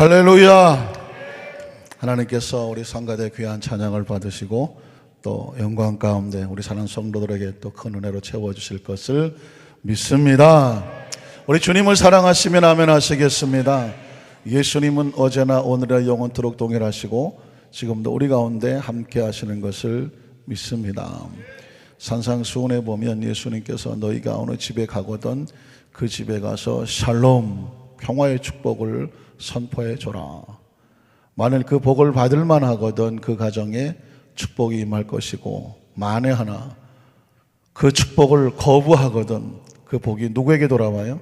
할렐루야. 하나님께서 우리 성가대 귀한 찬양을 받으시고 또 영광 가운데 우리 사랑하는 성도들에게 또 큰 은혜로 채워주실 것을 믿습니다. 우리 주님을 사랑하시면 아멘 하시겠습니다. 예수님은 어제나 오늘의 영원토록 동일하시고 지금도 우리 가운데 함께 하시는 것을 믿습니다. 산상수훈에 보면 예수님께서 너희가 어느 집에 가거든 그 집에 가서 샬롬 평화의 축복을 선포해 줘라. 만일 그 복을 받을 만하거든 그 가정에 축복이 임할 것이고, 만에 하나 그 축복을 거부하거든 그 복이 누구에게 돌아와요?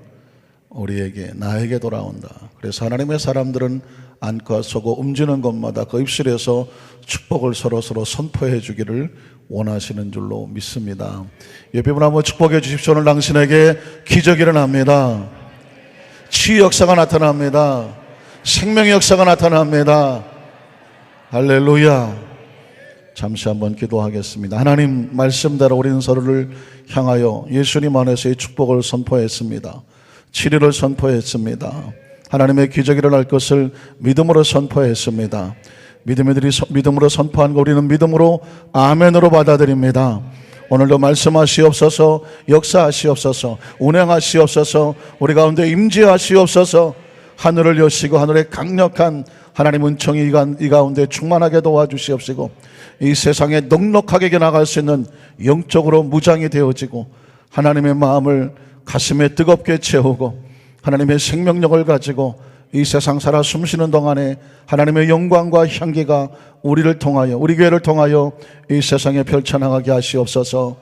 우리에게, 나에게 돌아온다. 그래서 하나님의 사람들은 안고 서고 움직이는 것마다 그 입술에서 축복을 서로 선포해 주기를 원하시는 줄로 믿습니다. 옆에 분 한번 축복해 주십시오. 오늘 당신에게 기적이 일어납니다. 치유 역사가 나타납니다. 생명의 역사가 나타납니다. 할렐루야. 잠시 한번 기도하겠습니다. 하나님 말씀대로 우리는 서로를 향하여 예수님 안에서의 축복을 선포했습니다. 치료를 선포했습니다. 하나님의 기적이 일어날 것을 믿음으로 선포했습니다. 믿음으로 선포한 거 우리는 믿음으로 아멘으로 받아들입니다. 오늘도 말씀하시옵소서, 역사하시옵소서, 운행하시옵소서, 우리 가운데 임재하시옵소서. 하늘을 여시고 하늘의 강력한 하나님 은총이 이 가운데 충만하게 도와주시옵시고, 이 세상에 넉넉하게 나갈 수 있는 영적으로 무장이 되어지고 하나님의 마음을 가슴에 뜨겁게 채우고 하나님의 생명력을 가지고 이 세상 살아 숨쉬는 동안에 하나님의 영광과 향기가 우리를 통하여, 우리 교회를 통하여 이 세상에 펼쳐나가게 하시옵소서.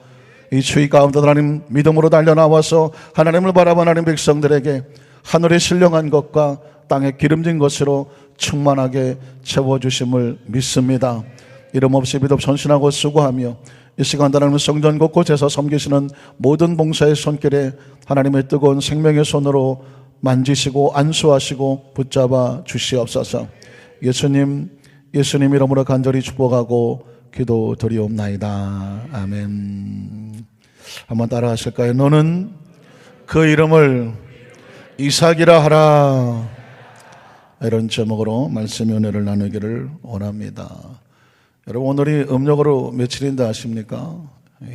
이 추위 가운데 하나님 믿음으로 달려나와서 하나님을 바라보는 하나님 백성들에게 하늘의 신령한 것과 땅의 기름진 것으로 충만하게 채워주심을 믿습니다. 이름 없이 믿음 전신하고 수고하며 이 시간 하나님 성전 곳곳에서 섬기시는 모든 봉사의 손길에 하나님의 뜨거운 생명의 손으로 만지시고 안수하시고 붙잡아 주시옵소서. 예수님 이름으로 간절히 축복하고 기도드리옵나이다. 아멘. 한번 따라 하실까요? 너는 그 이름을 이삭이라 하라. 이런 제목으로 말씀의 은혜를 나누기를 원합니다. 여러분, 오늘이 음력으로 며칠인지 아십니까?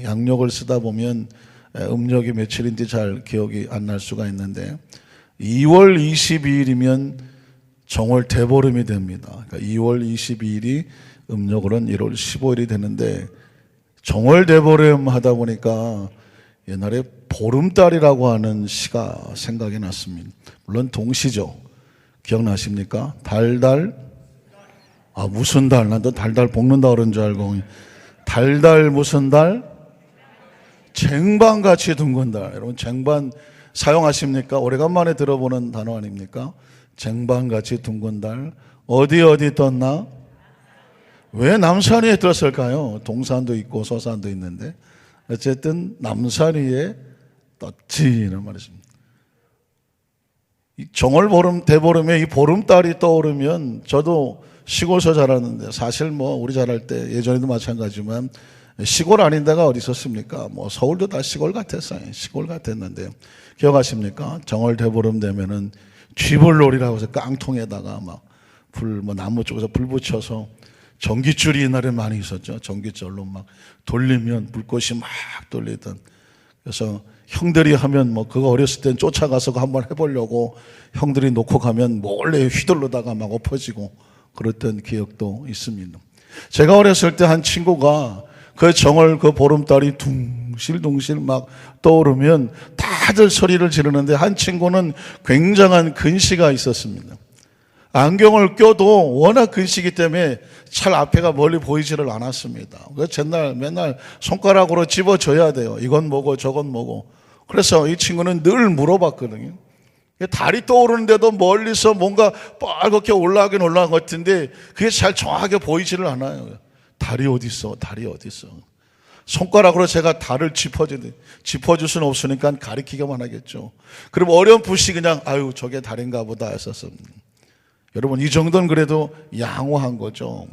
양력을 쓰다 보면 음력이 며칠인지 잘 기억이 안 날 수가 있는데 2월 22일이면 정월 대보름이 됩니다. 그러니까 2월 22일이 음력으로는 1월 15일이 되는데 정월 대보름 하다 보니까 옛날에 보름달이라고 하는 시가 생각이 났습니다. 물론 동시죠. 기억나십니까? 달달, 무슨 달? 난 또 달달 볶는다 그런 줄 알고. 달달 무슨 달? 쟁반같이 둥근 달. 여러분, 쟁반 사용하십니까? 오래간만에 들어보는 단어 아닙니까? 쟁반같이 둥근 달. 어디 떴나? 왜 남산 위에 떴을까요? 동산도 있고 서산도 있는데 어쨌든 남산 위에 떴지 이런 말이십니다. 이 정월보름 대보름에 이 보름달이 떠오르면, 저도 시골서 자랐는데 사실 우리 자랄 때 예전에도 마찬가지지만 시골 아닌 데가 어디 있었습니까? 서울도 다 시골 같았어요. 시골 같았는데 기억하십니까? 정월 대보름 되면은 쥐불놀이라고 해서 깡통에다가 나무 쪽에서 불 붙여서 전깃줄이 옛날에 많이 있었죠. 전깃줄로 돌리면 불꽃이 막 돌리던. 그래서 형들이 하면 그거 어렸을 땐 쫓아가서 한번 해보려고 형들이 놓고 가면 몰래 휘둘러다가 엎어지고 그랬던 기억도 있습니다. 제가 어렸을 때 한 친구가 그 정월 그 보름달이 둥실둥실 떠오르면 다들 소리를 지르는데 한 친구는 굉장한 근시가 있었습니다. 안경을 껴도 워낙 근시기 때문에 잘 앞에가 멀리 보이지를 않았습니다. 그래서 맨날 손가락으로 집어줘야 돼요. 이건 뭐고 저건 뭐고. 그래서 이 친구는 늘 물어봤거든요. 달이 떠오르는데도 멀리서 뭔가 빨갛게 올라가긴 올라간 것 같은데 그게 잘 정확하게 보이지를 않아요. 달이 어디 있어? 달이 어디 있어? 손가락으로 제가 달을 짚어줄 수는 없으니까 가리키기만 하겠죠. 그럼 어렴풋이 그냥 저게 달인가 보다 했었습니다. 여러분, 이 정도는 그래도 양호한 거죠.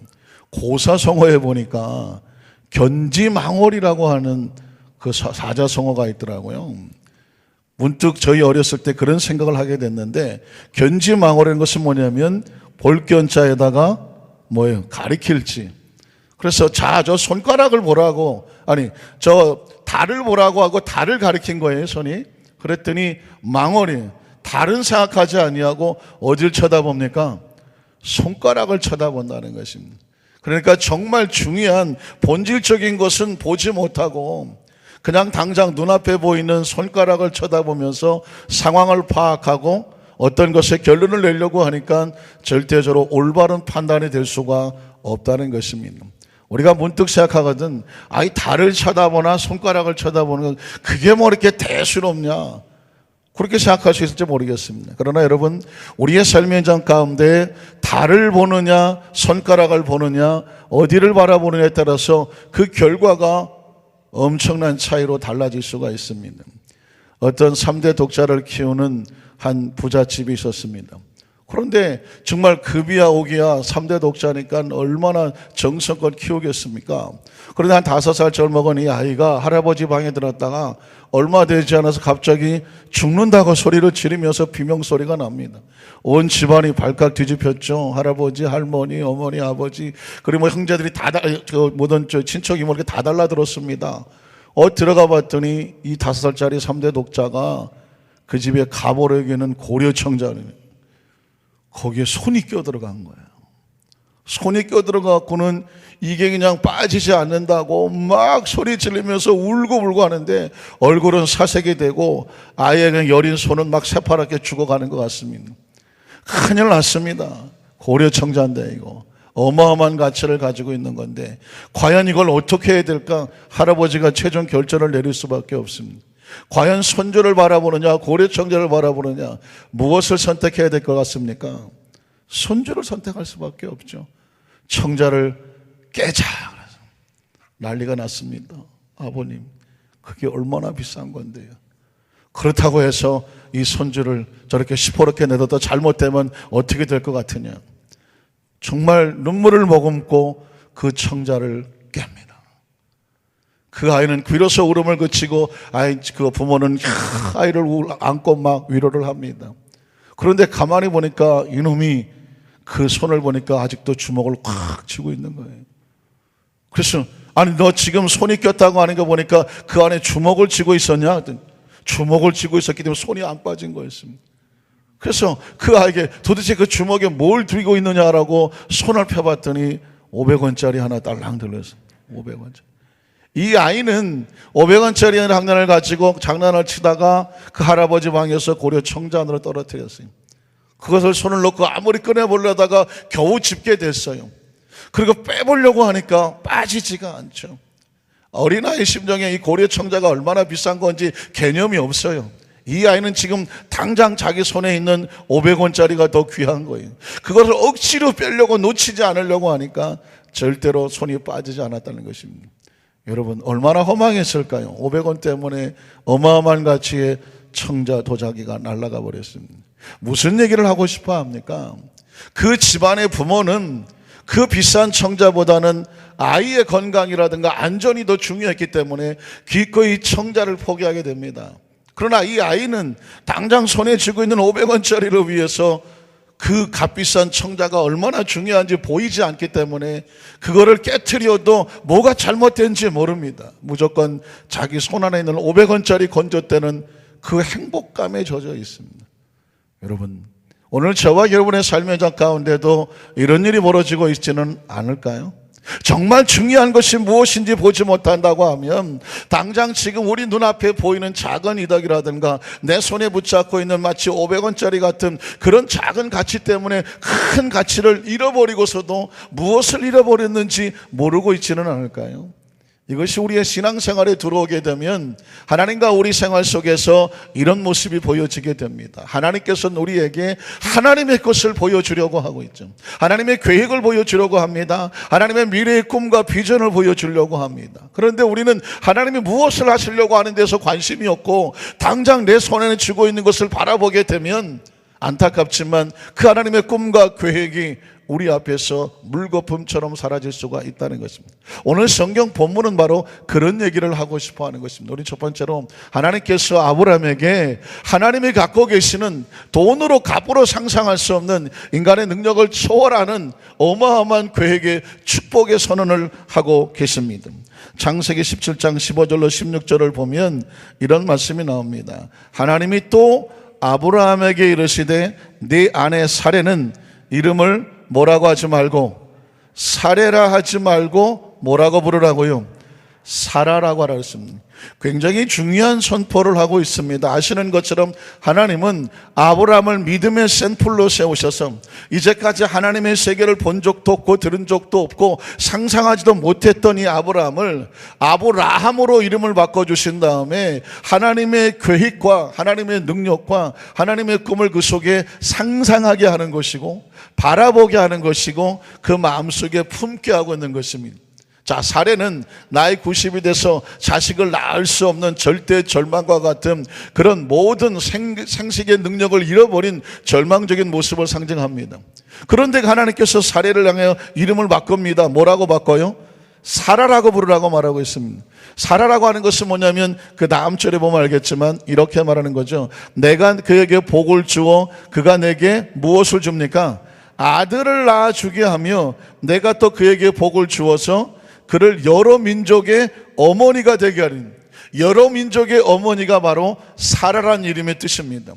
고사성어에 보니까 견지망월이라고 하는 그 사자성어가 있더라고요. 문득 저희 어렸을 때 그런 생각을 하게 됐는데, 견지망월이라는 것은 뭐냐면 볼견자에다가 뭐예요? 가리킬지. 그래서 자, 저 손가락을 보라고, 아니, 저 달을 보라고 하고 달을 가리킨 거예요, 손이. 그랬더니 망언이 달은 생각하지 아니하고 어딜 쳐다봅니까? 손가락을 쳐다본다는 것입니다. 그러니까 정말 중요한 본질적인 것은 보지 못하고 그냥 당장 눈앞에 보이는 손가락을 쳐다보면서 상황을 파악하고 어떤 것에 결론을 내려고 하니까 절대적으로 올바른 판단이 될 수가 없다는 것입니다. 우리가 문득 생각하거든, 이 달을 쳐다보나 손가락을 쳐다보는 건 그게 뭐 이렇게 대수롭냐, 그렇게 생각할 수 있을지 모르겠습니다. 그러나 여러분, 우리의 삶의 현장 가운데 달을 보느냐 손가락을 보느냐 어디를 바라보느냐에 따라서 그 결과가 엄청난 차이로 달라질 수가 있습니다. 어떤 3대 독자를 키우는 한 부잣집이 있었습니다. 그런데 정말 급이야 오기야 3대 독자니까 얼마나 정성껏 키우겠습니까? 그런데 한 5살 젊어간 이 아이가 할아버지 방에 들었다가 얼마 되지 않아서 갑자기 죽는다고 소리를 지르면서 비명소리가 납니다. 온 집안이 발칵 뒤집혔죠. 할아버지, 할머니, 어머니, 아버지, 그리고 형제들이 모든 친척이 이렇게 다 달라들었습니다. 들어가 봤더니 이 5살짜리 3대 독자가 그 집에 가보려기는 고려청자는 거기에 손이 껴들어간 거예요. 손이 껴들어가고는 이게 그냥 빠지지 않는다고 막 소리 지르면서 울고불고 하는데 얼굴은 사색이 되고 아예 그냥 여린 손은 막 새파랗게 죽어가는 것 같습니다. 큰일 났습니다. 고려청자인데 이거 어마어마한 가치를 가지고 있는 건데 과연 이걸 어떻게 해야 될까? 할아버지가 최종 결정을 내릴 수밖에 없습니다. 과연 손주를 바라보느냐 고려청자를 바라보느냐 무엇을 선택해야 될 것 같습니까? 손주를 선택할 수밖에 없죠. 청자를 깨자 그래서 난리가 났습니다. 아버님, 그게 얼마나 비싼 건데요. 그렇다고 해서 이 손주를 저렇게 시퍼렇게 내둬도 잘못되면 어떻게 될 것 같으냐. 정말 눈물을 머금고 그 청자를 깹니다. 그 아이는 비로소 울음을 그치고 그 부모는 아이를 안고 막 위로를 합니다. 그런데 가만히 보니까 이놈이 그 손을 보니까 아직도 주먹을 꽉 쥐고 있는 거예요. 그래서 너 지금 손이 꼈다고 하는 거 보니까 그 안에 주먹을 쥐고 있었냐? 주먹을 쥐고 있었기 때문에 손이 안 빠진 거였습니다. 그래서 그 아이에게 도대체 그 주먹에 뭘 들고 있느냐라고 손을 펴봤더니 500원짜리 하나 딸랑 들렸어요. 500원짜리. 이 아이는 500원짜리 장난을 가지고 장난을 치다가 그 할아버지 방에서 고려 청자 안으로 떨어뜨렸어요. 그것을 손을 놓고 아무리 꺼내보려다가 겨우 집게 됐어요. 그리고 빼보려고 하니까 빠지지가 않죠. 어린아이 심정에 이 고려 청자가 얼마나 비싼 건지 개념이 없어요. 이 아이는 지금 당장 자기 손에 있는 500원짜리가 더 귀한 거예요. 그것을 억지로 빼려고 놓치지 않으려고 하니까 절대로 손이 빠지지 않았다는 것입니다. 여러분, 얼마나 허망했을까요? 500원 때문에 어마어마한 가치의 청자 도자기가 날아가 버렸습니다. 무슨 얘기를 하고 싶어 합니까? 그 집안의 부모는 그 비싼 청자보다는 아이의 건강이라든가 안전이 더 중요했기 때문에 기꺼이 청자를 포기하게 됩니다. 그러나 이 아이는 당장 손에 쥐고 있는 500원짜리를 위해서 그 값비싼 청자가 얼마나 중요한지 보이지 않기 때문에 그거를 깨트려도 뭐가 잘못된지 모릅니다. 무조건 자기 손 안에 있는 500원짜리 건져떼는 그 행복감에 젖어 있습니다. 여러분, 오늘 저와 여러분의 삶의 장 가운데도 이런 일이 벌어지고 있지는 않을까요? 정말 중요한 것이 무엇인지 보지 못한다고 하면 당장 지금 우리 눈앞에 보이는 작은 이덕이라든가 내 손에 붙잡고 있는 마치 500원짜리 같은 그런 작은 가치 때문에 큰 가치를 잃어버리고서도 무엇을 잃어버렸는지 모르고 있지는 않을까요? 이것이 우리의 신앙생활에 들어오게 되면 하나님과 우리 생활 속에서 이런 모습이 보여지게 됩니다. 하나님께서는 우리에게 하나님의 것을 보여주려고 하고 있죠. 하나님의 계획을 보여주려고 합니다. 하나님의 미래의 꿈과 비전을 보여주려고 합니다. 그런데 우리는 하나님이 무엇을 하시려고 하는 데서 관심이 없고 당장 내 손에 쥐고 있는 것을 바라보게 되면 안타깝지만 그 하나님의 꿈과 계획이 우리 앞에서 물거품처럼 사라질 수가 있다는 것입니다. 오늘 성경 본문은 바로 그런 얘기를 하고 싶어 하는 것입니다. 우리 첫 번째로 하나님께서 아브라함에게 하나님이 갖고 계시는 돈으로 값으로 상상할 수 없는 인간의 능력을 초월하는 어마어마한 계획의 축복의 선언을 하고 계십니다. 창세기 17장 15절로 16절을 보면 이런 말씀이 나옵니다. 하나님이 또 아브라함에게 이르시되 네 아내 사레는 이름을 뭐라고 하지 말고 사레라 하지 말고 뭐라고 부르라고요? 사라라고 하라 했습니다. 굉장히 중요한 선포를 하고 있습니다. 아시는 것처럼 하나님은 아브라함을 믿음의 샘플로 세우셔서 이제까지 하나님의 세계를 본 적도 없고 들은 적도 없고 상상하지도 못했던 이 아브라함을 아브라함으로 이름을 바꿔주신 다음에 하나님의 계획과 하나님의 능력과 하나님의 꿈을 그 속에 상상하게 하는 것이고 바라보게 하는 것이고 그 마음속에 품게 하고 있는 것입니다. 자, 사례는 나이 90이 돼서 자식을 낳을 수 없는 절대 절망과 같은 그런 모든 생식의 능력을 잃어버린 절망적인 모습을 상징합니다. 그런데 하나님께서 사례를 향하여 이름을 바꿉니다. 뭐라고 바꿔요? 사라라고 부르라고 말하고 있습니다. 사라라고 하는 것은 뭐냐면 그 다음 절에 보면 알겠지만 이렇게 말하는 거죠. 내가 그에게 복을 주어 그가 내게 무엇을 줍니까? 아들을 낳아주게 하며 내가 또 그에게 복을 주어서 그를 여러 민족의 어머니가 되게 하리니, 여러 민족의 어머니가 바로 사라란 이름의 뜻입니다.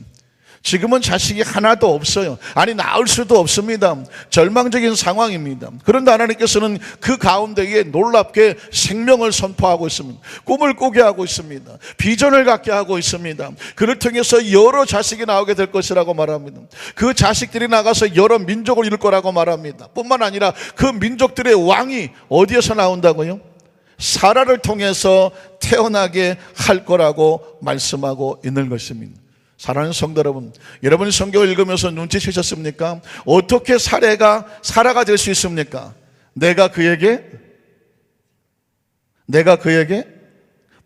지금은 자식이 하나도 없어요. 아니, 낳을 수도 없습니다. 절망적인 상황입니다. 그런데 하나님께서는 그 가운데에 놀랍게 생명을 선포하고 있습니다. 꿈을 꾸게 하고 있습니다. 비전을 갖게 하고 있습니다. 그를 통해서 여러 자식이 나오게 될 것이라고 말합니다. 그 자식들이 나가서 여러 민족을 이룰 거라고 말합니다. 뿐만 아니라 그 민족들의 왕이 어디에서 나온다고요? 사라를 통해서 태어나게 할 거라고 말씀하고 있는 것입니다. 사랑하는 성도 여러분, 여러분이 성경을 읽으면서 눈치채셨습니까? 어떻게 사라가 될 수 있습니까? 내가 그에게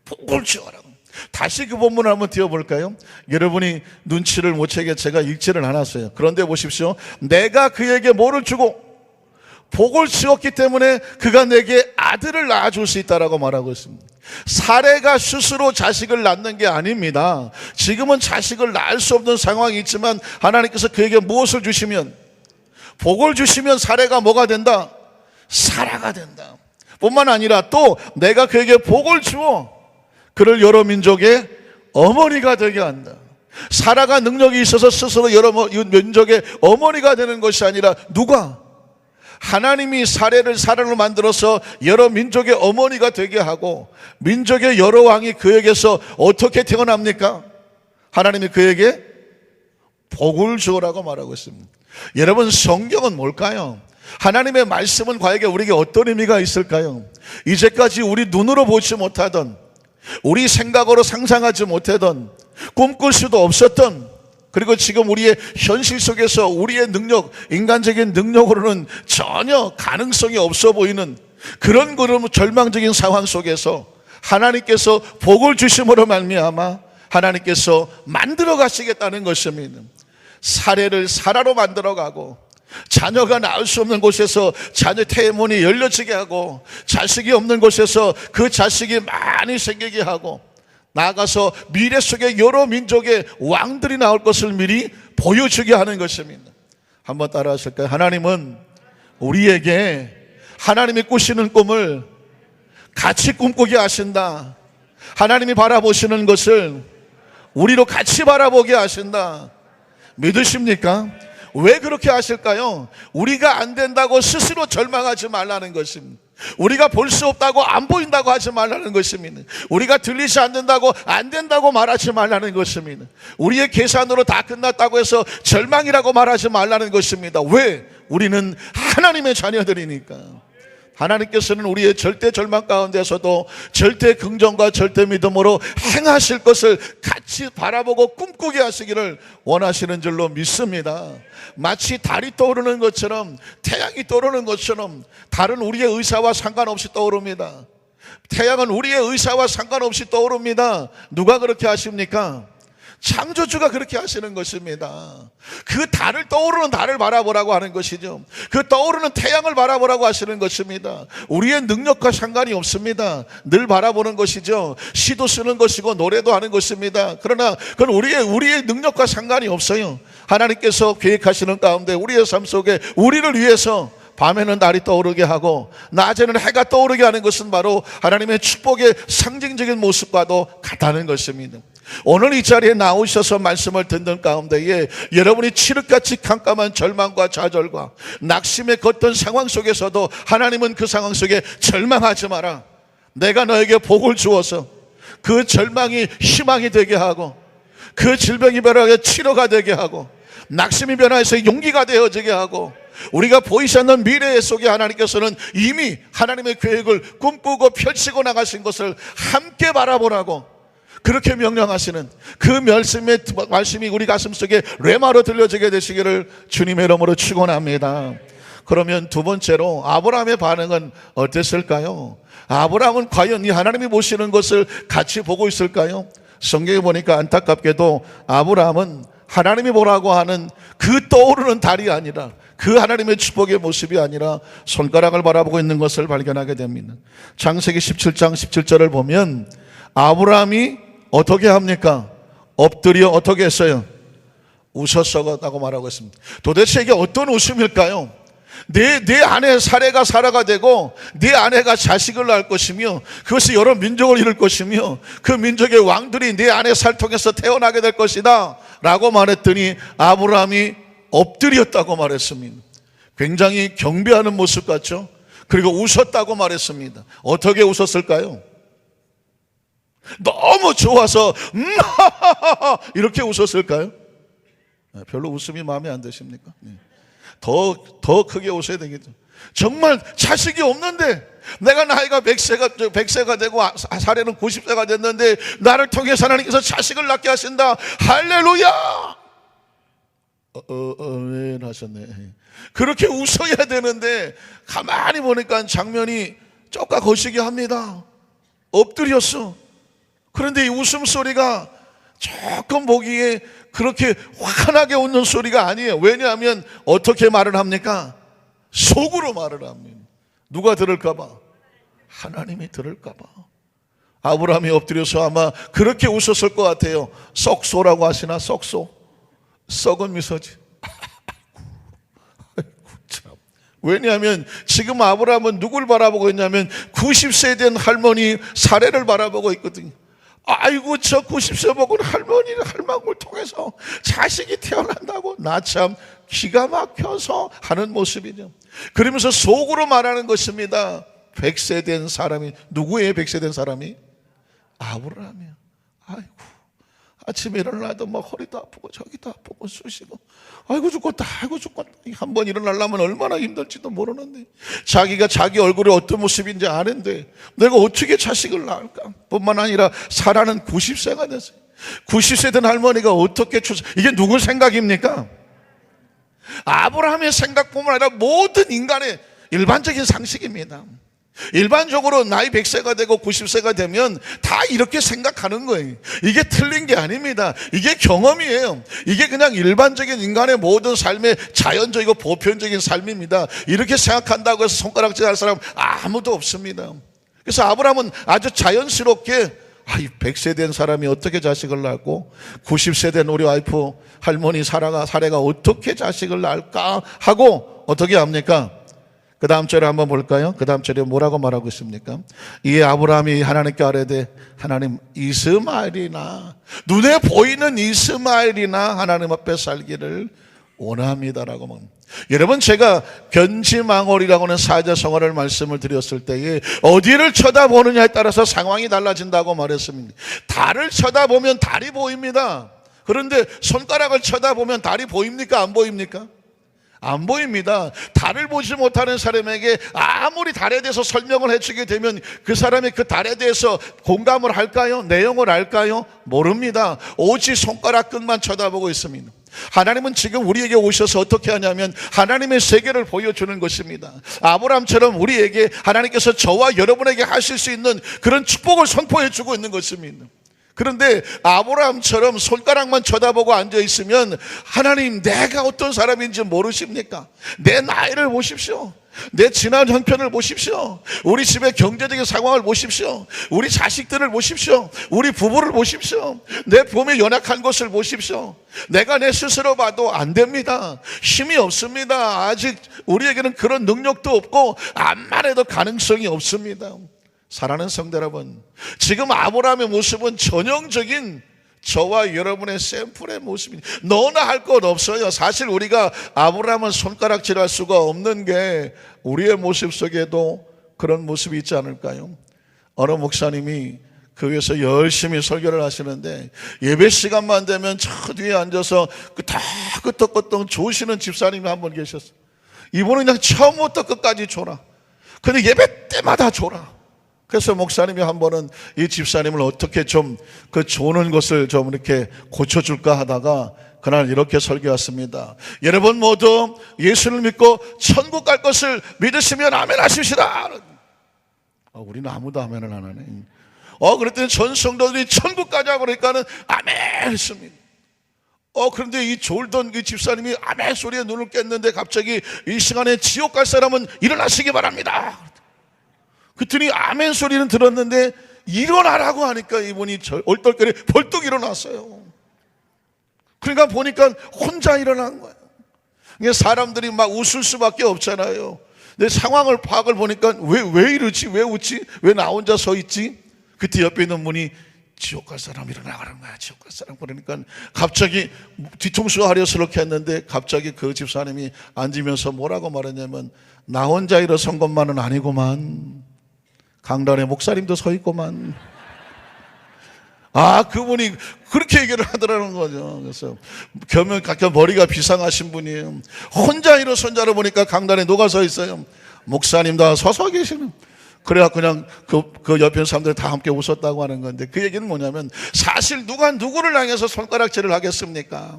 복을 주어라. 다시 그 본문을 한번 띄워볼까요? 여러분이 눈치를 못 채게 제가 읽지를 않았어요. 그런데 보십시오. 내가 그에게 뭐를 주고 복을 주었기 때문에 그가 내게 아들을 낳아줄 수 있다라고 말하고 있습니다. 사례가 스스로 자식을 낳는 게 아닙니다. 지금은 자식을 낳을 수 없는 상황이 있지만 하나님께서 그에게 무엇을 주시면, 복을 주시면 사례가 뭐가 된다? 사라가 된다. 뿐만 아니라 또 내가 그에게 복을 주어 그를 여러 민족의 어머니가 되게 한다. 사라가 능력이 있어서 스스로 여러 민족의 어머니가 되는 것이 아니라 누가? 하나님이 사라를 만들어서 여러 민족의 어머니가 되게 하고 민족의 여러 왕이 그에게서 어떻게 태어납니까? 하나님이 그에게 복을 주어라고 말하고 있습니다. 여러분, 성경은 뭘까요? 하나님의 말씀은 과연 우리에게 어떤 의미가 있을까요? 이제까지 우리 눈으로 보지 못하던, 우리 생각으로 상상하지 못하던, 꿈꿀 수도 없었던, 그리고 지금 우리의 현실 속에서 우리의 능력, 인간적인 능력으로는 전혀 가능성이 없어 보이는 그런 절망적인 상황 속에서 하나님께서 복을 주심으로 말미암아 하나님께서 만들어 가시겠다는 것입니다. 사례를 사라로 만들어 가고 자녀가 낳을 수 없는 곳에서 자녀 태문이 열려지게 하고 자식이 없는 곳에서 그 자식이 많이 생기게 하고 나아가서 미래 속에 여러 민족의 왕들이 나올 것을 미리 보여주게 하는 것입니다. 한번 따라 하실까요? 하나님은 우리에게 하나님이 꾸시는 꿈을 같이 꿈꾸게 하신다. 하나님이 바라보시는 것을 우리로 같이 바라보게 하신다. 믿으십니까? 왜 그렇게 하실까요? 우리가 안 된다고 스스로 절망하지 말라는 것입니다. 우리가 볼 수 없다고 안 보인다고 하지 말라는 것입니다. 우리가 들리지 않는다고 안 된다고 말하지 말라는 것입니다. 우리의 계산으로 다 끝났다고 해서 절망이라고 말하지 말라는 것입니다. 왜? 우리는 하나님의 자녀들이니까. 하나님께서는 우리의 절대 절망 가운데서도 절대 긍정과 절대 믿음으로 행하실 것을 같이 바라보고 꿈꾸게 하시기를 원하시는 줄로 믿습니다. 마치 달이 떠오르는 것처럼, 태양이 떠오르는 것처럼 달은 우리의 의사와 상관없이 떠오릅니다. 태양은 우리의 의사와 상관없이 떠오릅니다. 누가 그렇게 하십니까? 창조주가 그렇게 하시는 것입니다. 그 달을, 떠오르는 달을 바라보라고 하는 것이죠. 그 떠오르는 태양을 바라보라고 하시는 것입니다. 우리의 능력과 상관이 없습니다. 늘 바라보는 것이죠. 시도 쓰는 것이고 노래도 하는 것입니다. 그러나 그건 우리의 능력과 상관이 없어요. 하나님께서 계획하시는 가운데 우리의 삶 속에 우리를 위해서 밤에는 달이 떠오르게 하고 낮에는 해가 떠오르게 하는 것은 바로 하나님의 축복의 상징적인 모습과도 같다는 것입니다. 오늘 이 자리에 나오셔서 말씀을 듣는 가운데에 여러분이 칠흑같이 깜깜한 절망과 좌절과 낙심의 걷던 상황 속에서도 하나님은 그 상황 속에 절망하지 마라. 내가 너에게 복을 주어서 그 절망이 희망이 되게 하고 그 질병이 변화해 치료가 되게 하고 낙심이 변화해서 용기가 되어지게 하고 우리가 보이지 않는 미래 속에 하나님께서는 이미 하나님의 계획을 꿈꾸고 펼치고 나가신 것을 함께 바라보라고 그렇게 명령하시는 그 말씀이 우리 가슴 속에 뢰마로 들려지게 되시기를 주님의 이름으로 축원합니다. 그러면 두 번째로 아브라함의 반응은 어땠을까요? 아브라함은 과연 이 하나님이 보시는 것을 같이 보고 있을까요? 성경에 보니까 안타깝게도 아브라함은 하나님이 보라고 하는 그 떠오르는 달이 아니라 그 하나님의 축복의 모습이 아니라 손가락을 바라보고 있는 것을 발견하게 됩니다. 창세기 17장 17절을 보면 아브라함이 어떻게 합니까? 엎드려 어떻게 했어요? 웃었다고 말하고 있습니다. 도대체 이게 어떤 웃음일까요? 내 아내 사례가 사라가 되고 내 아내가 자식을 낳을 것이며 그것이 여러 민족을 이룰 것이며 그 민족의 왕들이 내 아내 살 통해서 태어나게 될 것이다 라고 말했더니 아브라함이 엎드렸다고 말했습니다. 굉장히 경배하는 모습 같죠? 그리고 웃었다고 말했습니다. 어떻게 웃었을까요? 너무 좋아서 이렇게 웃었을까요? 별로 웃음이 마음에 안 드십니까? 더 크게 웃어야 되겠죠. 정말 자식이 없는데 내가 나이가 100세가 되고 사례는 90세가 됐는데 나를 통해서 하나님께서 자식을 낳게 하신다. 할렐루야! 하셨네. 그렇게 웃어야 되는데 가만히 보니까 장면이 쪼까 거시기 합니다. 엎드렸어. 그런데 이 웃음소리가 조금 보기에 그렇게 환하게 웃는 소리가 아니에요. 왜냐하면 어떻게 말을 합니까? 속으로 말을 합니다. 누가 들을까봐? 하나님이 들을까봐. 아브라함이 엎드려서 아마 그렇게 웃었을 것 같아요. 썩소라고 하시나? 썩소. 썩은 미소지. 아이고 참. 왜냐하면 지금 아브라함은 누굴 바라보고 있냐면 90세 된 할머니 사례를 바라보고 있거든요. 아이고 저 90세 먹은 할망구를 통해서 자식이 태어난다고 나 참 기가 막혀서 하는 모습이죠. 그러면서 속으로 말하는 것입니다. 100세 된 사람이 누구예요? 100세 된 사람이? 아브라함이야. 아이고 아침에 일어나도 막 허리도 아프고 저기도 아프고 쑤시고 아이고 죽겠다 한 번 일어나려면 얼마나 힘들지도 모르는데 자기가 자기 얼굴이 어떤 모습인지 아는데 내가 어떻게 자식을 낳을까? 뿐만 아니라 사라는 90세가 됐어요. 90세 된 할머니가 어떻게 이게 누구 생각입니까? 아브라함의 생각뿐만 아니라 모든 인간의 일반적인 상식입니다. 일반적으로 나이 100세가 되고 90세가 되면 다 이렇게 생각하는 거예요. 이게 틀린 게 아닙니다. 이게 경험이에요. 이게 그냥 일반적인 인간의 모든 삶의 자연적이고 보편적인 삶입니다. 이렇게 생각한다고 해서 손가락질 할 사람 아무도 없습니다. 그래서 아브라함은 아주 자연스럽게 이 100세 된 사람이 어떻게 자식을 낳고 90세 된 우리 와이프 할머니 사례가 어떻게 자식을 낳을까 하고 어떻게 합니까? 그 다음 절에 한번 볼까요? 그 다음 절에 뭐라고 말하고 있습니까? 이에 아브라함이 하나님께 아뢰되 하나님 이스마엘이나 눈에 보이는 이스마엘이나 하나님 앞에 살기를 원합니다라고 말합니다. 여러분 제가 견지망월이라고 하는 사자성어를 말씀을 드렸을 때에 어디를 쳐다보느냐에 따라서 상황이 달라진다고 말했습니다. 달을 쳐다보면 달이 보입니다. 그런데 손가락을 쳐다보면 달이 보입니까? 안 보입니까? 안 보입니다. 달을 보지 못하는 사람에게 아무리 달에 대해서 설명을 해주게 되면 그 사람이 그 달에 대해서 공감을 할까요? 내용을 알까요? 모릅니다. 오직 손가락 끝만 쳐다보고 있습니다. 하나님은 지금 우리에게 오셔서 어떻게 하냐면 하나님의 세계를 보여주는 것입니다. 아브라함처럼 우리에게 하나님께서 저와 여러분에게 하실 수 있는 그런 축복을 선포해 주고 있는 것입니다. 그런데 아브라함처럼 손가락만 쳐다보고 앉아있으면 하나님, 내가 어떤 사람인지 모르십니까? 내 나이를 보십시오. 내 지난 형편을 보십시오. 우리 집의 경제적인 상황을 보십시오. 우리 자식들을 보십시오. 우리 부부를 보십시오. 내 몸이 연약한 것을 보십시오. 내가 내 스스로 봐도 안 됩니다. 힘이 없습니다. 아직 우리에게는 그런 능력도 없고 암만 해도 가능성이 없습니다. 사랑하는 성도 여러분, 지금 아브라함의 모습은 전형적인 저와 여러분의 샘플의 모습입니다. 너나 할 것 없어요. 사실 우리가 아브라함은 손가락질할 수가 없는 게 우리의 모습 속에도 그런 모습이 있지 않을까요? 어느 목사님이 교회에서 열심히 설교를 하시는데 예배 시간만 되면 저 뒤에 앉아서 다 끄떡끄떡 조시는 집사님이 한 분 계셨어요. 이분은 그냥 처음부터 끝까지 줘라. 근데 예배 때마다 줘라. 그래서 목사님이 한 번은 이 집사님을 어떻게 좀 그 조는 것을 좀 이렇게 고쳐줄까 하다가 그날 이렇게 설교했습니다. 여러분 모두 예수를 믿고 천국 갈 것을 믿으시면 아멘 하십시다. 우리는 아무도 아멘을 안 하네. 그랬더니 전 성도들이 천국 가자고 그러니까는 아멘 했습니다. 그런데 이 졸던 그 집사님이 아멘 소리에 눈을 깼는데 갑자기 이 시간에 지옥 갈 사람은 일어나시기 바랍니다. 그랬더니 아멘 소리는 들었는데 일어나라고 하니까 이분이 얼떨결에 벌떡 일어났어요. 그러니까 보니까 혼자 일어난 거예요. 사람들이 막 웃을 수밖에 없잖아요. 내 상황을 파악을 보니까 왜 이러지? 왜 웃지? 왜 나 혼자 서 있지? 그때 옆에 있는 분이 지옥 갈 사람 일어나라는 거야. 지옥 갈 사람. 그러니까 갑자기 뒤통수 하려스럽게 했는데 갑자기 그 집사님이 앉으면서 뭐라고 말했냐면, 나 혼자 일어선 것만은 아니구만. 강단에 목사님도 서 있고만. 그분이 그렇게 얘기를 하더라는 거죠. 그래서 각각 머리가 비상하신 분이에요. 혼자 일어선 자를 보니까 강단에 누가 서 있어요? 목사님 다 서서 계시는. 그래야 그냥 그 옆에 사람들이 다 함께 웃었다고 하는 건데, 그 얘기는 뭐냐면 사실 누가 누구를 향해서 손가락질을 하겠습니까?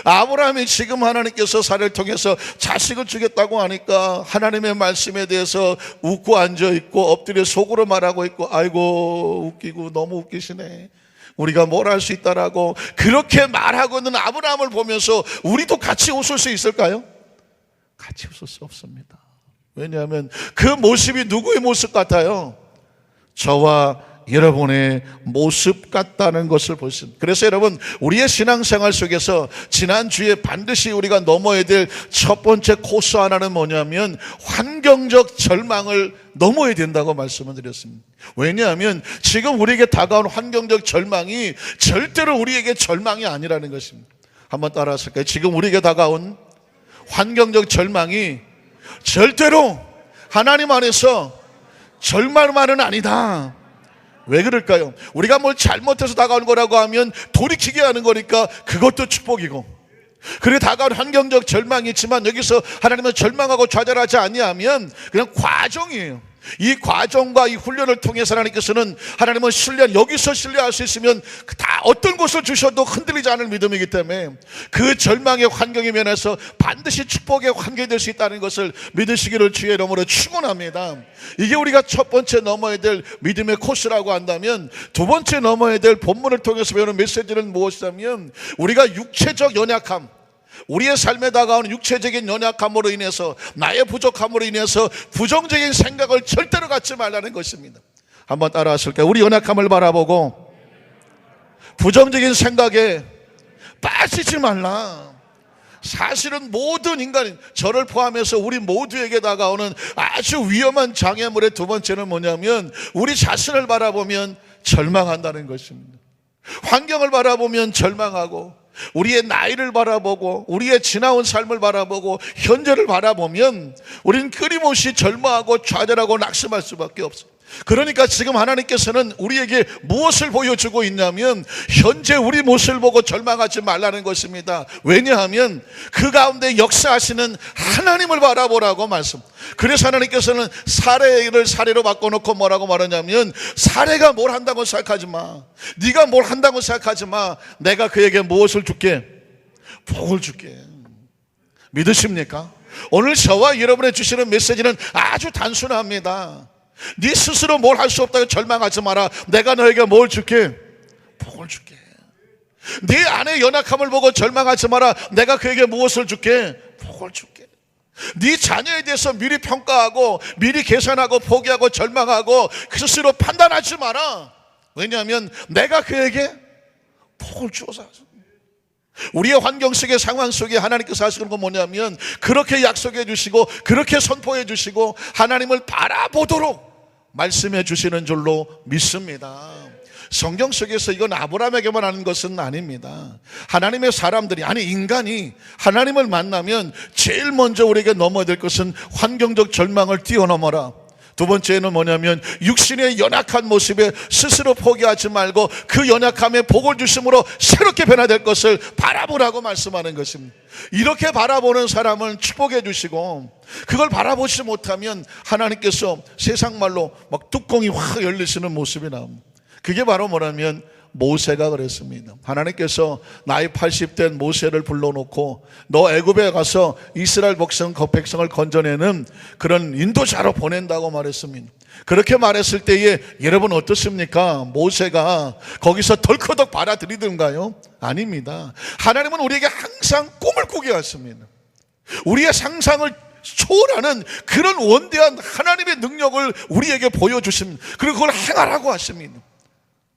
아브라함이 지금 하나님께서 사례를 통해서 자식을 주겠다고 하니까 하나님의 말씀에 대해서 웃고 앉아있고 엎드려 속으로 말하고 있고, 아이고 웃기고 너무 웃기시네, 우리가 뭘 할 수 있다라고 그렇게 말하고 있는 아브라함을 보면서 우리도 같이 웃을 수 있을까요? 같이 웃을 수 없습니다. 왜냐하면 그 모습이 누구의 모습 같아요? 저와 여러분의 모습 같다는 것을 보십니다. 그래서 여러분, 우리의 신앙생활 속에서 지난주에 반드시 우리가 넘어야 될 첫 번째 코스 하나는 뭐냐면 환경적 절망을 넘어야 된다고 말씀을 드렸습니다. 왜냐하면 지금 우리에게 다가온 환경적 절망이 절대로 우리에게 절망이 아니라는 것입니다. 한번 따라하실까요? 지금 우리에게 다가온 환경적 절망이 절대로 하나님 안에서 절망만은 아니다. 왜 그럴까요? 우리가 뭘 잘못해서 다가오는 거라고 하면 돌이키게 하는 거니까 그것도 축복이고, 그리고 다가온 환경적 절망이 있지만 여기서 하나님은 절망하고 좌절하지 아니하면 그냥 과정이에요. 이 과정과 이 훈련을 통해서 하나님은 여기서 신뢰할 수 있으면 다 어떤 것을 주셔도 흔들리지 않을 믿음이기 때문에 그 절망의 환경에 면해서 반드시 축복의 환경이 될 수 있다는 것을 믿으시기를 주의 이름으로 축원합니다. 이게 우리가 첫 번째 넘어야 될 믿음의 코스라고 한다면, 두 번째 넘어야 될 본문을 통해서 배우는 메시지는 무엇이냐면, 우리가 육체적 연약함, 우리의 삶에 다가오는 육체적인 연약함으로 인해서, 나의 부족함으로 인해서 부정적인 생각을 절대로 갖지 말라는 것입니다. 한번 따라 하실까요? 우리 연약함을 바라보고 부정적인 생각에 빠지지 말라. 사실은 모든 인간, 저를 포함해서 우리 모두에게 다가오는 아주 위험한 장애물의 두 번째는 뭐냐면, 우리 자신을 바라보면 절망한다는 것입니다. 환경을 바라보면 절망하고, 우리의 나이를 바라보고 우리의 지나온 삶을 바라보고 현재를 바라보면 우리는 끊임없이 절망하고 좌절하고 낙심할 수밖에 없어요. 그러니까 지금 하나님께서는 우리에게 무엇을 보여주고 있냐면, 현재 우리 모습을 보고 절망하지 말라는 것입니다. 왜냐하면 그 가운데 역사하시는 하나님을 바라보라고 말씀. 그래서 하나님께서는 사례를 사례로 바꿔놓고 뭐라고 말하냐면, 사례가 뭘 한다고 생각하지 마, 네가 뭘 한다고 생각하지 마, 내가 그에게 무엇을 줄게? 복을 줄게. 믿으십니까? 오늘 저와 여러분의 주시는 메시지는 아주 단순합니다. 네 스스로 뭘 할 수 없다고 절망하지 마라. 내가 너에게 뭘 줄게? 복을 복을 줄게. 네 안에 연약함을 보고 절망하지 마라. 내가 그에게 무엇을 줄게? 복을 줄게. 네 자녀에 대해서 미리 평가하고 미리 계산하고 포기하고 절망하고 스스로 판단하지 마라. 왜냐하면 내가 그에게 복을 주어서 하십니다. 우리의 환경 속의 상황 속에 하나님께서 하시는 건 뭐냐면 그렇게 약속해 주시고 그렇게 선포해 주시고 하나님을 바라보도록 말씀해 주시는 줄로 믿습니다. 성경 속에서 이건 아브라함에게만 하는 것은 아닙니다. 하나님의 사람들이, 아니 인간이 하나님을 만나면 제일 먼저 우리에게 넘어야 될 것은 환경적 절망을 뛰어넘어라. 두 번째는 뭐냐면 육신의 연약한 모습에 스스로 포기하지 말고 그 연약함에 복을 주심으로 새롭게 변화될 것을 바라보라고 말씀하는 것입니다. 이렇게 바라보는 사람은 축복해 주시고, 그걸 바라보지 못하면 하나님께서 세상 말로 막 뚜껑이 확 열리시는 모습이 나옵니다. 그게 바로 뭐냐면 모세가 그랬습니다. 하나님께서 나이 80된 모세를 불러놓고 너 애굽에 가서 이스라엘 백성을 건져내는 그런 인도자로 보낸다고 말했습니다. 그렇게 말했을 때에 여러분 어떻습니까? 모세가 거기서 덜커덕 받아들이던가요? 아닙니다. 하나님은 우리에게 항상 꿈을 꾸게 하십니다. 우리의 상상을 초월하는 그런 원대한 하나님의 능력을 우리에게 보여주십니다. 그리고 그걸 행하라고 하십니다.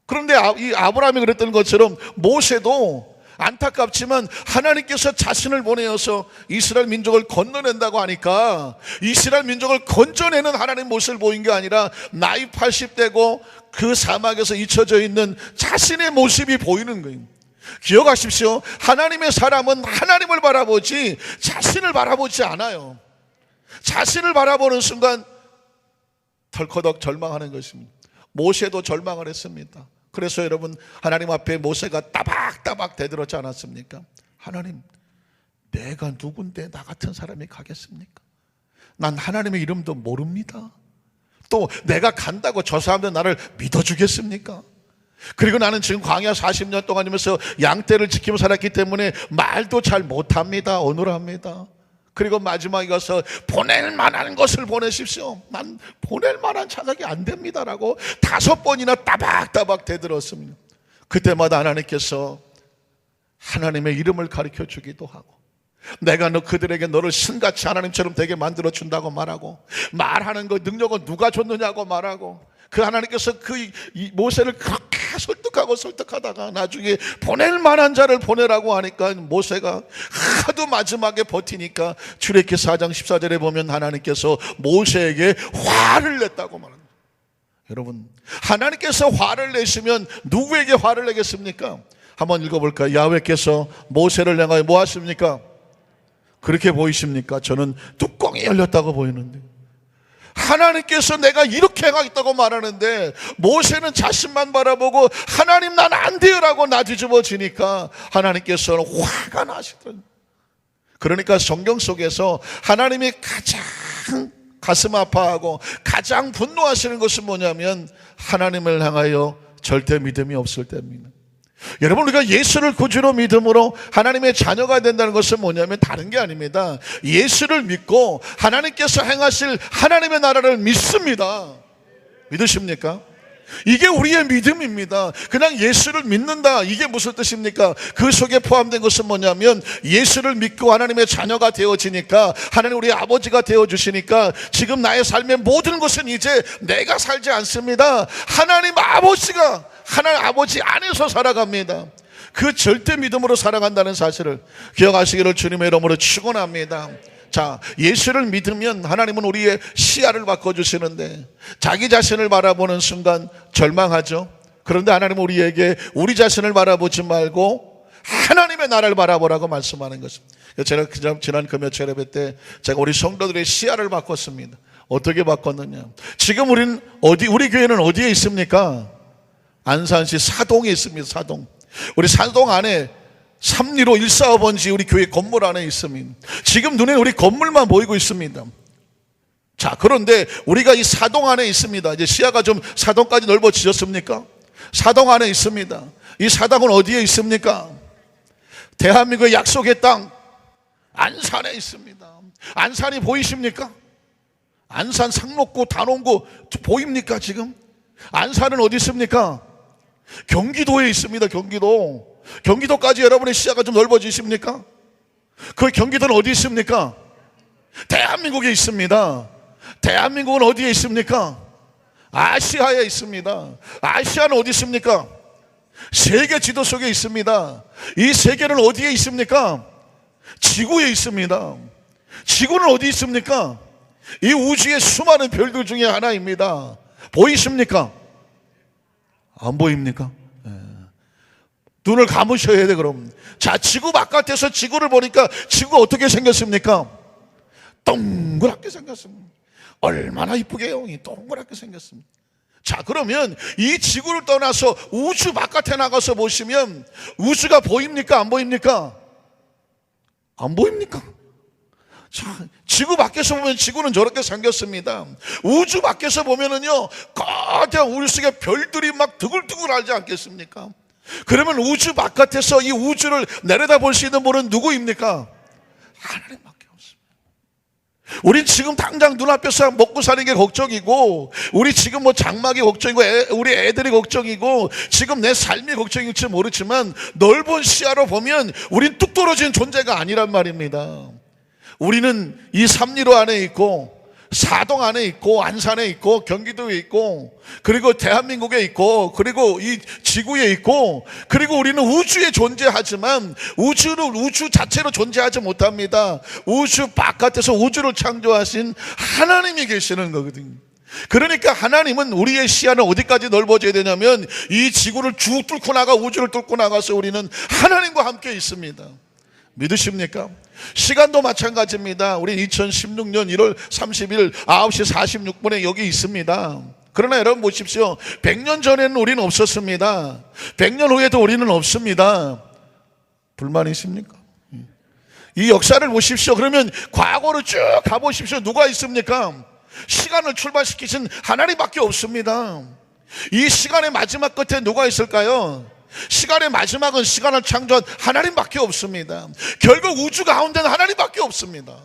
그런데 이 아브라함이 그랬던 것처럼 모세도 안타깝지만 하나님께서 자신을 보내어서 이스라엘 민족을 건너낸다고 하니까 이스라엘 민족을 건져내는 하나님 모습을 보인 게 아니라 나이 80대고 그 사막에서 잊혀져 있는 자신의 모습이 보이는 거예요. 기억하십시오. 하나님의 사람은 하나님을 바라보지 자신을 바라보지 않아요. 자신을 바라보는 순간 덜커덕 절망하는 것입니다. 모세도 절망을 했습니다. 그래서 여러분 하나님 앞에 모세가 따박따박 대들었지 않았습니까? 하나님, 내가 누군데 나 같은 사람이 가겠습니까? 난 하나님의 이름도 모릅니다. 또 내가 간다고 저 사람들 나를 믿어주겠습니까? 그리고 나는 지금 광야 40년 동안이면서 양떼를 지키며 살았기 때문에 말도 잘 못합니다. 어눌합니다. 그리고 마지막에 가서 보낼 만한 것을 보내십시오. 난 보낼 만한 자격이 안 됩니다라고 5번이나 따박따박 대들었습니다. 그때마다 하나님께서 하나님의 이름을 가르쳐 주기도 하고, 내가 그들에게 너를 신같이 하나님처럼 되게 만들어 준다고 말하고, 말하는 그 능력은 누가 줬느냐고 말하고, 그 하나님께서 이 모세를 그렇게 설득하다가 나중에 보낼 만한 자를 보내라고 하니까 모세가 하도 마지막에 버티니까 출애굽기 4장 14절에 보면 하나님께서 모세에게 화를 냈다고 말합니다. 여러분, 하나님께서 화를 내시면 누구에게 화를 내겠습니까? 한번 읽어볼까요? 야훼께서 모세를 향하여 뭐 하십니까? 그렇게 보이십니까? 저는 뚜껑이 열렸다고 보이는데, 하나님께서 내가 이렇게 행하겠다고 말하는데 모세는 자신만 바라보고 하나님 난 안 돼요라고 나뒤집어지니까 하나님께서는 화가 나시더라고요. 그러니까 성경 속에서 하나님이 가장 가슴 아파하고 가장 분노하시는 것은 뭐냐면 하나님을 향하여 절대 믿음이 없을 때입니다. 여러분, 우리가 예수를 구주로 믿음으로 하나님의 자녀가 된다는 것은 뭐냐면 다른 게 아닙니다. 예수를 믿고 하나님께서 행하실 하나님의 나라를 믿습니다. 믿으십니까? 이게 우리의 믿음입니다. 그냥 예수를 믿는다, 이게 무슨 뜻입니까? 그 속에 포함된 것은 뭐냐면 예수를 믿고 하나님의 자녀가 되어지니까, 하나님 우리의 아버지가 되어주시니까 지금 나의 삶의 모든 것은 이제 내가 살지 않습니다. 하나님 아버지가, 하나님 아버지 안에서 살아갑니다. 그 절대 믿음으로 살아간다는 사실을 기억하시기를 주님의 이름으로 축원합니다. 자, 예수를 믿으면 하나님은 우리의 시야를 바꿔주시는데, 자기 자신을 바라보는 순간 절망하죠. 그런데 하나님은 우리에게 우리 자신을 바라보지 말고 하나님의 나라를 바라보라고 말씀하는 것입니다. 제가 지난 금요일 예배 때 제가 우리 성도들의 시야를 바꿨습니다. 어떻게 바꿨느냐? 지금 우리 교회는 어디에 있습니까? 안산시 사동에 있습니다. 사동. 우리 사동 안에 3리로 145번지 우리 교회 건물 안에 있습니다. 지금 눈에 우리 건물만 보이고 있습니다. 자, 그런데 우리가 이 사동 안에 있습니다. 이제 시야가 좀 사동까지 넓어지셨습니까? 사동 안에 있습니다. 이 사동은 어디에 있습니까? 대한민국의 약속의 땅 안산에 있습니다. 안산이 보이십니까? 안산, 상록구, 단원구 보입니까 지금? 안산은 어디 있습니까? 경기도에 있습니다. 경기도까지 여러분의 시야가 좀 넓어지십니까? 그 경기도는 어디 있습니까? 대한민국에 있습니다. 대한민국은 어디에 있습니까? 아시아에 있습니다. 아시아는 어디 있습니까? 세계 지도 속에 있습니다. 이 세계는 어디에 있습니까? 지구에 있습니다. 지구는 어디 있습니까? 이 우주의 수많은 별들 중에 하나입니다. 보이십니까? 안 보입니까? 눈을 감으셔야 돼. 그럼 자, 지구 바깥에서 지구를 보니까 지구가 어떻게 생겼습니까? 동그랗게 생겼습니다. 얼마나 이쁘게요. 동그랗게 생겼습니다. 자, 그러면 이 지구를 떠나서 우주 바깥에 나가서 보시면 우주가 보입니까? 안 보입니까? 안 보입니까? 자, 지구 밖에서 보면 지구는 저렇게 생겼습니다. 우주 밖에서 보면은요, 거대한 우주 속에 별들이 막 드글드글 하지 않겠습니까? 그러면 우주 바깥에서 이 우주를 내려다볼 수 있는 분은 누구입니까? 하나님밖에 없습니다. 우린 지금 당장 눈앞에서 먹고 사는 게 걱정이고, 우리 지금 뭐 장막이 걱정이고, 우리 애들이 걱정이고, 지금 내 삶이 걱정일지 모르지만 넓은 시야로 보면 우린 뚝 떨어진 존재가 아니란 말입니다. 우리는 이 삼리로 안에 있고, 사동 안에 있고, 안산에 있고, 경기도에 있고, 그리고 대한민국에 있고, 그리고 이 지구에 있고, 그리고 우리는 우주에 존재하지만 우주는 우주 자체로 존재하지 못합니다. 우주 바깥에서 우주를 창조하신 하나님이 계시는 거거든요. 그러니까 하나님은 우리의 시야는 어디까지 넓어져야 되냐면 이 지구를 쭉 뚫고 나가 우주를 뚫고 나가서 우리는 하나님과 함께 있습니다. 믿으십니까? 시간도 마찬가지입니다. 우리 2016년 1월 30일 9시 46분에 여기 있습니다. 그러나 여러분 보십시오. 100년 전에는 우리는 없었습니다. 100년 후에도 우리는 없습니다. 불만이십니까? 이 역사를 보십시오. 그러면 과거로 쭉 가보십시오. 누가 있습니까? 시간을 출발시키신 하나님밖에 없습니다. 이 시간의 마지막 끝에 누가 있을까요? 시간의 마지막은 시간을 창조한 하나님밖에 없습니다. 결국 우주 가운데는 하나님밖에 없습니다.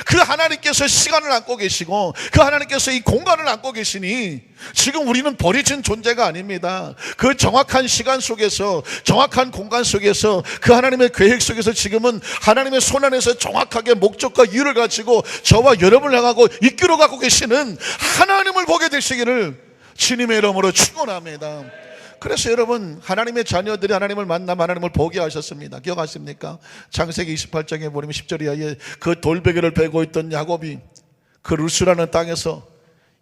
그 하나님께서 시간을 안고 계시고 그 하나님께서 이 공간을 안고 계시니 지금 우리는 버려진 존재가 아닙니다. 그 정확한 시간 속에서, 정확한 공간 속에서, 그 하나님의 계획 속에서 지금은 하나님의 손 안에서 정확하게 목적과 이유를 가지고 저와 여러분을 향하고 이끌어 가고 계시는 하나님을 보게 되시기를 주님의 이름으로 축원합니다. 그래서 여러분, 하나님의 자녀들이 하나님을 만나면 하나님을 보게 하셨습니다. 기억하십니까? 창세기 28장에 보면 10절 이하에 그 돌베개를 베고 있던 야곱이 그 루스라는 땅에서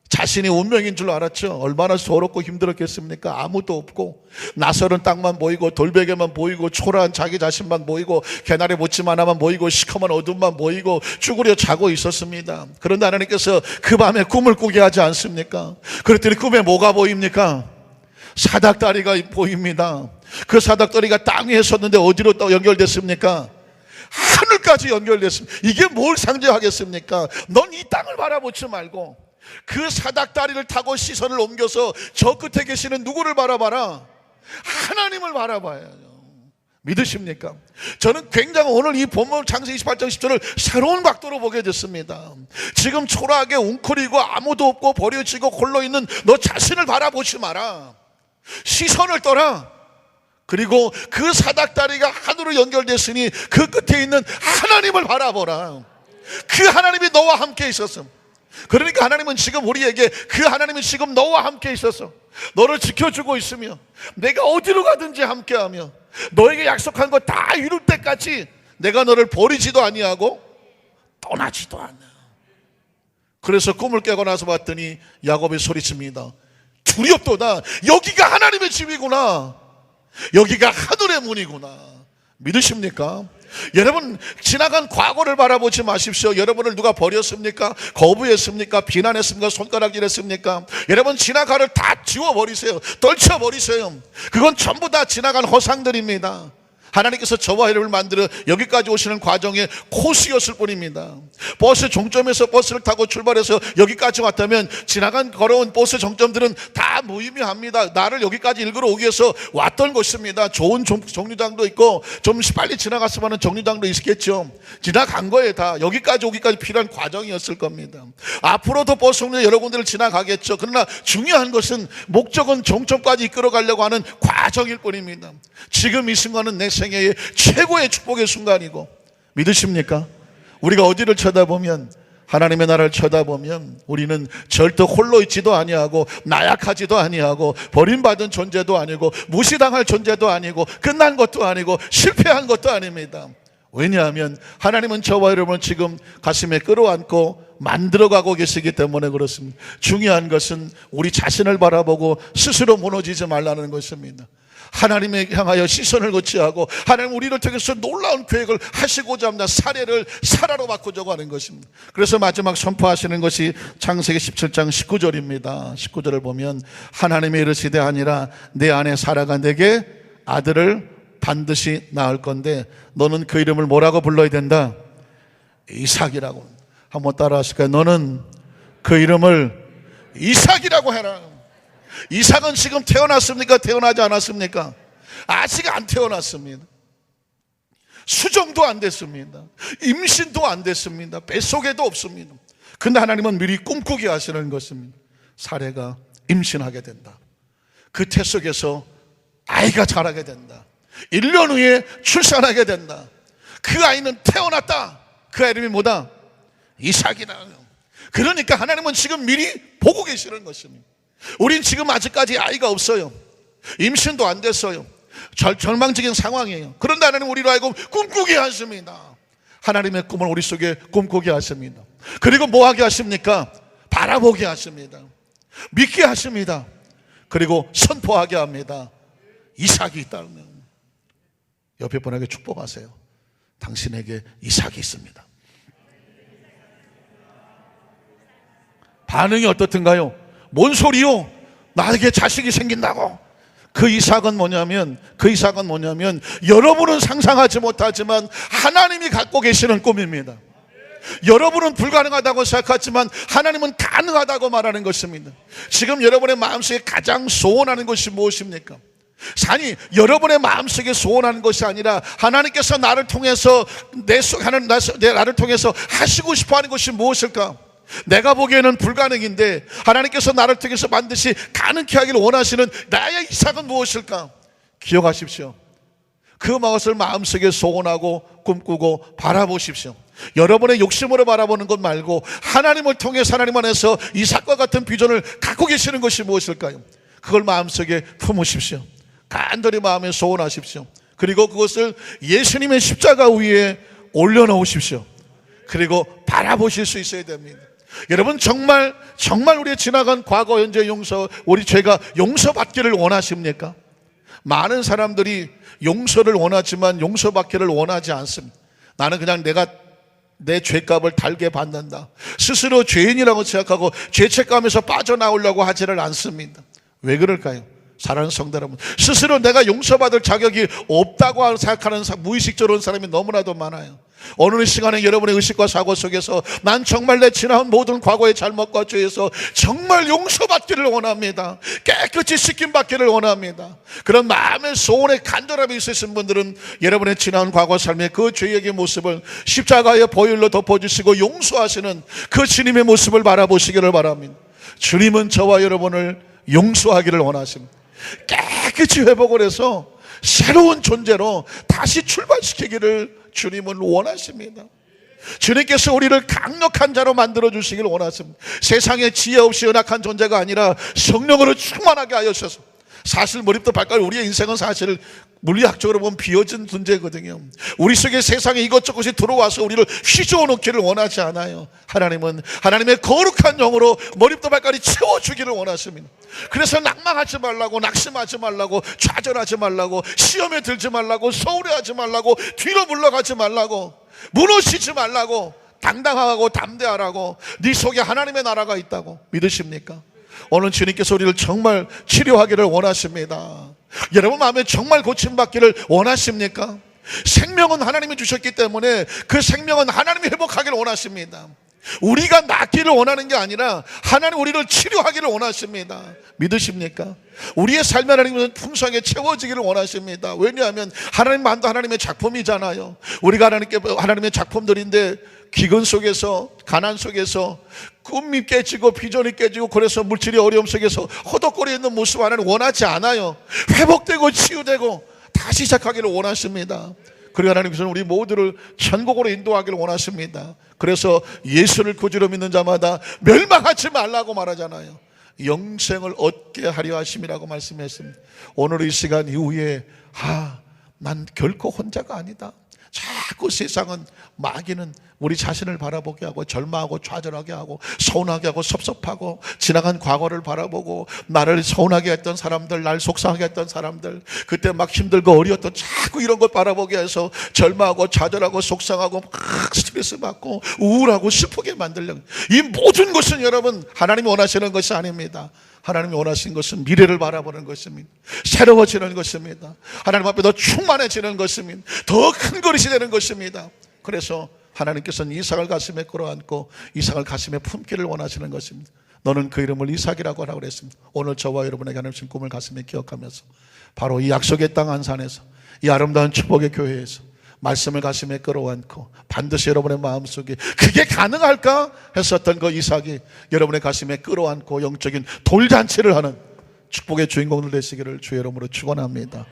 자신이 운명인 줄 알았죠. 얼마나 서럽고 힘들었겠습니까? 아무도 없고 낯설은 땅만 보이고 돌베개만 보이고 초라한 자기 자신만 보이고 개나리 모침 하나만 보이고 시커먼 어둠만 보이고 쭈그려 자고 있었습니다. 그런데 하나님께서 그 밤에 꿈을 꾸게 하지 않습니까? 그랬더니 꿈에 뭐가 보입니까? 사닥다리가 보입니다. 그 사닥다리가 땅 위에 섰는데 어디로 또 연결됐습니까? 하늘까지 연결됐습니다. 이게 뭘 상징하겠습니까? 넌 이 땅을 바라보지 말고 그 사닥다리를 타고 시선을 옮겨서 저 끝에 계시는 누구를 바라봐라? 하나님을 바라봐야죠. 믿으십니까? 저는 굉장히 오늘 이 본문 창세기 28장 10절을 새로운 각도로 보게 됐습니다. 지금 초라하게 웅크리고 아무도 없고 버려지고 홀로 있는 너 자신을 바라보지 마라. 시선을 떠라. 그리고 그 사닥다리가 하늘로 연결됐으니 그 끝에 있는 하나님을 바라보라. 그 하나님이 너와 함께 있었어. 그러니까 하나님은 지금 우리에게 그 하나님이 지금 너와 함께 있어서 너를 지켜주고 있으며 내가 어디로 가든지 함께하며 너에게 약속한 거 다 이룰 때까지 내가 너를 버리지도 아니하고 떠나지도 않아. 그래서 꿈을 깨고 나서 봤더니 야곱이 소리칩니다. 두렵도다. 여기가 하나님의 집이구나. 여기가 하늘의 문이구나. 믿으십니까? 여러분, 지나간 과거를 바라보지 마십시오. 여러분을 누가 버렸습니까? 거부했습니까? 비난했습니까? 손가락질했습니까? 여러분, 지나가를 다 지워버리세요. 떨쳐버리세요. 그건 전부 다 지나간 허상들입니다. 하나님께서 저와 여러분을 만들어 여기까지 오시는 과정의 코스였을 뿐입니다. 버스 종점에서 버스를 타고 출발해서 여기까지 왔다면 지나간 걸어온 버스 정점들은 다 다 무의미합니다. 나를 여기까지 일구러 오기 위해서 왔던 곳입니다. 좋은 정류장도 있고 좀 빨리 지나갔으면 하는 정류장도 있겠죠. 지나간 거예요. 다 여기까지 오기까지 필요한 과정이었을 겁니다. 앞으로도 버스는 여러 군데를 지나가겠죠. 그러나 중요한 것은 목적은 종점까지 이끌어 가려고 하는 과정일 뿐입니다. 지금 이 순간은 내 생애의 최고의 축복의 순간이고, 믿으십니까? 우리가 어디를 쳐다보면, 하나님의 나라를 쳐다보면 우리는 절대 홀로 있지도 아니하고 나약하지도 아니하고 버림받은 존재도 아니고 무시당할 존재도 아니고 끝난 것도 아니고 실패한 것도 아닙니다. 왜냐하면 하나님은 저와 여러분을 지금 가슴에 끌어안고 만들어가고 계시기 때문에 그렇습니다. 중요한 것은 우리 자신을 바라보고 스스로 무너지지 말라는 것입니다. 하나님에 향하여 시선을 거치하고 하나님 우리를 통해서 놀라운 계획을 하시고자 합니다. 사례를 사라로 바꾸자고 하는 것입니다. 그래서 마지막 선포하시는 것이 창세기 17장 19절입니다. 19절을 보면 하나님이 이르시되 아니라 내 아내 사라가 내게 아들을 반드시 낳을 건데 너는 그 이름을 뭐라고 불러야 된다? 이삭이라고. 한번 따라 하실까요? 너는 그 이름을 이삭이라고 해라. 이삭은 지금 태어났습니까? 태어나지 않았습니까? 아직 안 태어났습니다. 수정도 안 됐습니다. 임신도 안 됐습니다. 뱃속에도 없습니다. 근데 하나님은 미리 꿈꾸게 하시는 것입니다. 사례가 임신하게 된다. 그 태 속에서 아이가 자라게 된다. 1년 후에 출산하게 된다. 그 아이는 태어났다. 그 이름이 뭐다? 이삭이다. 그러니까 하나님은 지금 미리 보고 계시는 것입니다. 우린 지금 아직까지 아이가 없어요. 임신도 안 됐어요. 절망적인 상황이에요. 그런데 하나님 우리로 하여금 꿈꾸게 하십니다. 하나님의 꿈을 우리 속에 꿈꾸게 하십니다. 그리고 뭐 하게 하십니까? 바라보게 하십니다. 믿게 하십니다. 그리고 선포하게 합니다. 이삭이 있다면 옆에 분에게 축복하세요. 당신에게 이삭이 있습니다. 반응이 어떻든가요? 뭔 소리요? 나에게 자식이 생긴다고. 그 이삭은 뭐냐면 여러분은 상상하지 못하지만 하나님이 갖고 계시는 꿈입니다. 여러분은 불가능하다고 생각하지만 하나님은 가능하다고 말하는 것입니다. 지금 여러분의 마음속에 가장 소원하는 것이 무엇입니까? 아니, 여러분의 마음속에 소원하는 것이 아니라 하나님께서 나를 통해서 나를 통해서 하시고 싶어하는 것이 무엇일까? 내가 보기에는 불가능인데 하나님께서 나를 통해서 반드시 가능케 하기를 원하시는 나의 이삭은 무엇일까? 기억하십시오. 그 것을 마음속에 소원하고 꿈꾸고 바라보십시오. 여러분의 욕심으로 바라보는 것 말고 하나님을 통해서 하나님 안에서 이삭과 같은 비전을 갖고 계시는 것이 무엇일까요? 그걸 마음속에 품으십시오. 간절히 마음에 소원하십시오. 그리고 그것을 예수님의 십자가 위에 올려놓으십시오. 그리고 바라보실 수 있어야 됩니다. 여러분 정말 우리의 지나간 과거, 현재 우리 죄가 용서받기를 원하십니까? 많은 사람들이 용서를 원하지만 용서받기를 원하지 않습니다. 나는 그냥 내가 내 죄값을 달게 받는다. 스스로 죄인이라고 생각하고 죄책감에서 빠져나오려고 하지를 않습니다. 왜 그럴까요? 사랑하는 성도 여러분, 스스로 내가 용서받을 자격이 없다고 생각하는 무의식적으로 사람이 너무나도 많아요. 어느 시간에 여러분의 의식과 사고 속에서 난 정말 내 지나온 모든 과거의 잘못과 죄에서 정말 용서받기를 원합니다. 깨끗이 씻김받기를 원합니다. 그런 마음의 소원의 간절함이 있으신 분들은 여러분의 지나온 과거 삶의 그 죄악의 모습을 십자가의 보혈로 덮어주시고 용서하시는 그 주님의 모습을 바라보시기를 바랍니다. 주님은 저와 여러분을 용서하기를 원하십니다. 깨끗이 회복을 해서 새로운 존재로 다시 출발시키기를 주님은 원하십니다. 주님께서 우리를 강력한 자로 만들어 주시기를 원하십니다. 세상에 지혜 없이 연약한 존재가 아니라 성령으로 충만하게 하여 주셔서, 사실 머리부터 발까지 우리의 인생은 사실 물리학적으로 보면 비어진 존재거든요. 우리 속에 세상에 이것저것이 들어와서 우리를 휘저어 놓기를 원하지 않아요. 하나님은 하나님의 거룩한 영으로 머리부터 발까지 채워주기를 원하십니다. 그래서 낭망하지 말라고, 낙심하지 말라고, 좌절하지 말라고, 시험에 들지 말라고, 소홀해하지 말라고, 뒤로 물러가지 말라고, 무너지지 말라고, 당당하고 담대하라고, 네 속에 하나님의 나라가 있다고. 믿으십니까? 오늘 주님께서 우리를 정말 치료하기를 원하십니다. 여러분 마음에 정말 고침받기를 원하십니까? 생명은 하나님이 주셨기 때문에 그 생명은 하나님이 회복하기를 원하십니다. 우리가 낫기를 원하는 게 아니라 하나님 우리를 치료하기를 원하십니다. 믿으십니까? 우리의 삶이 하나님은 풍성하게 채워지기를 원하십니다. 왜냐하면 하나님만도 하나님의 작품이잖아요. 우리가 하나님의 작품들인데 기근 속에서, 가난 속에서, 꿈이 깨지고 비전이 깨지고, 그래서 물질의 어려움 속에서 허덕거리 있는 모습 하나님 원하지 않아요. 회복되고 치유되고 다시 시작하기를 원하십니다. 그리고 하나님께서는 우리 모두를 천국으로 인도하기를 원하십니다. 그래서 예수를 구주로 믿는 자마다 멸망하지 말라고 말하잖아요. 영생을 얻게 하려 하심이라고 말씀했습니다. 오늘 이 시간 이후에 난 결코 혼자가 아니다. 자꾸 세상은, 마귀는 우리 자신을 바라보게 하고 절망하고 좌절하게 하고 서운하게 하고 섭섭하고 지나간 과거를 바라보고 나를 서운하게 했던 사람들, 날 속상하게 했던 사람들, 그때 막 힘들고 어려웠던, 자꾸 이런 것 바라보게 해서 절망하고 좌절하고 속상하고 막 스트레스 받고 우울하고 슬프게 만들려고. 이 모든 것은 여러분 하나님이 원하시는 것이 아닙니다. 하나님이 원하시는 것은 미래를 바라보는 것입니다. 새로워지는 것입니다. 하나님 앞에 더 충만해지는 것입니다. 더 큰 그릇이 되는 것입니다. 그래서 하나님께서는 이삭을 가슴에 끌어안고 이삭을 가슴에 품기를 원하시는 것입니다. 너는 그 이름을 이삭이라고 하라고 그랬습니다. 오늘 저와 여러분에게 하나님 주신 꿈을 가슴에 기억하면서 바로 이 약속의 땅 안산에서, 이 아름다운 축복의 교회에서 말씀을 가슴에 끌어안고 반드시 여러분의 마음속에 그게 가능할까 했었던 그 이삭이 여러분의 가슴에 끌어안고 영적인 돌잔치를 하는 축복의 주인공들 되시기를 주의 이름으로 축원합니다.